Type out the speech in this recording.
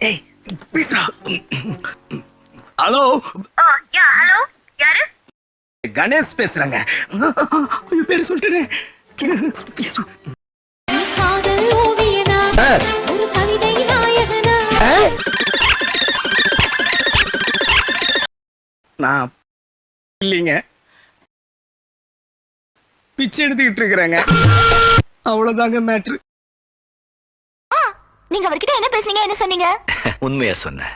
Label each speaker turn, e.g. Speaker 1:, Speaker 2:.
Speaker 1: ஏய் பேசுறா. Hello.
Speaker 2: Hello யாரு?
Speaker 1: கணேஷ் பேசுறேங்க. பேரு சொல்லிட்டு
Speaker 2: காதல் ஓவியனா ஒரு கவிதை நாயகனா?
Speaker 1: நான் இல்லைங்க, பிச்சை எடுத்துக்கிட்டு இருக்கிறேங்க. அவ்வளவுதாங்க மேட்ரு.
Speaker 2: நீங்க அவர்கிட்ட என்ன பேசுனீங்க, என்ன சொன்னீங்க?
Speaker 3: உண்மையா சொன்னேன்.